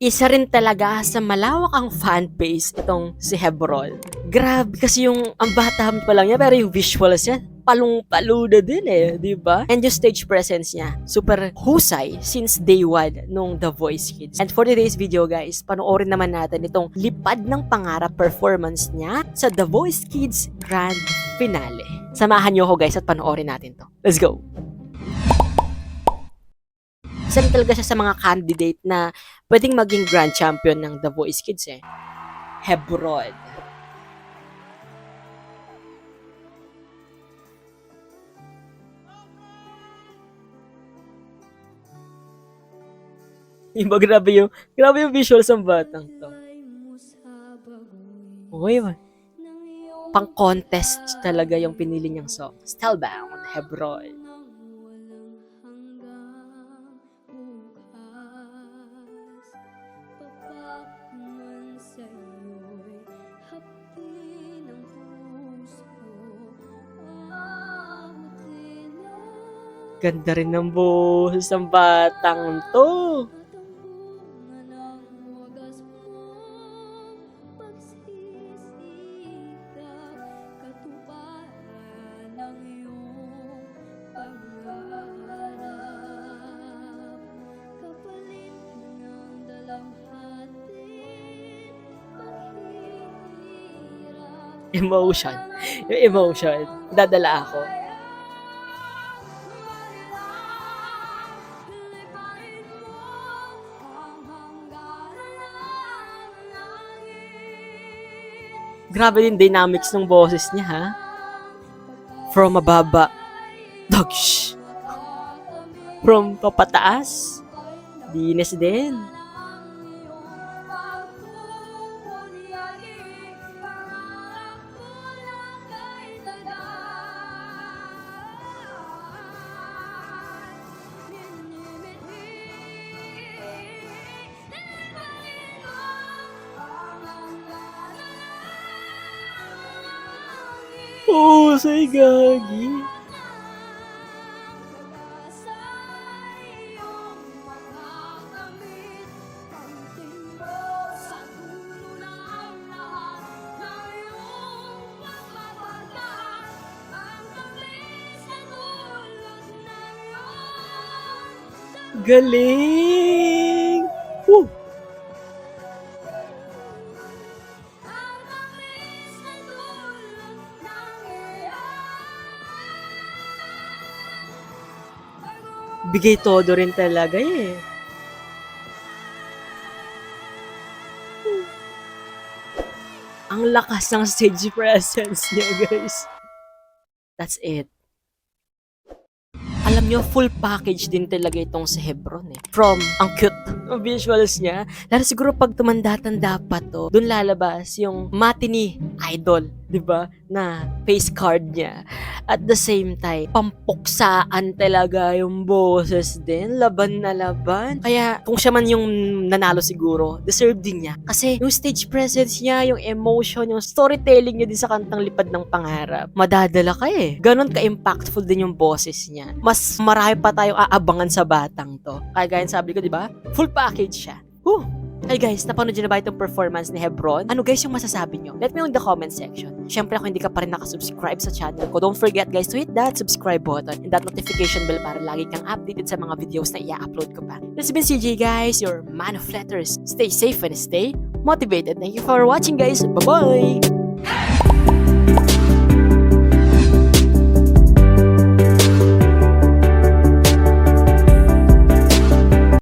Isa rin talaga sa malawak ang fanbase itong si Hebron. Grabe kasi ang bata pa lang niya pero yung visuals niya palong-palo na din di ba? And yung stage presence niya, super husay since day one nung The Voice Kids. And for today's video guys, panoorin naman natin itong lipad ng pangarap performance niya sa The Voice Kids Grand Finale. Samahan niyo ako guys at panoorin natin to. Let's go! Isa rin talaga siya sa mga candidate na pwedeng maging grand champion ng The Voice Kids Hebron. Grabe yung visuals ng batang to. Uy, pang contest talaga yung pinili niyang song. Spellbound, Hebron. Ganda rin ng boses ng batang to. Emotion. Yung emotion. Dadala ako. Grabe din dynamics ng boses niya ha. From mababa. Dogsh. From papataas. Dinis din. Oh, say gagi. Galing! Woo! Bigay todo rin talaga Ang lakas ng stage presence niya, guys. That's it. Alam nyo, full package din talaga itong si Hebron From, ang cute ng visuals niya. Lalo siguro pag tumanda-tanda pa to, dun lalabas yung matinee idol, di ba? Na face card niya. At the same time, pampuksaan talaga yung boses din. Laban na laban. Kaya, kung siya man yung nanalo siguro, deserve din niya. Kasi yung stage presence niya, yung emotion, yung storytelling niya din sa kantang Lipad ng Pangarap, madadala ka Ganon ka-impactful din yung boses niya. Mas marami pa tayong aabangan sa batang to. Kaya gaya sabi ko, di ba? Full package siya. Hey guys, napanood nyo na ba itong performance ni Hebron? Ano guys yung masasabi nyo? Let me know in the comment section. Siyempre kung hindi ka pa rin nakasubscribe sa channel ko, don't forget guys to hit that subscribe button and that notification bell para lagi kang updated sa mga videos na i-upload ko pa. This has been CJ guys, your man of letters. Stay safe and stay motivated. Thank you for watching guys. Bye-bye!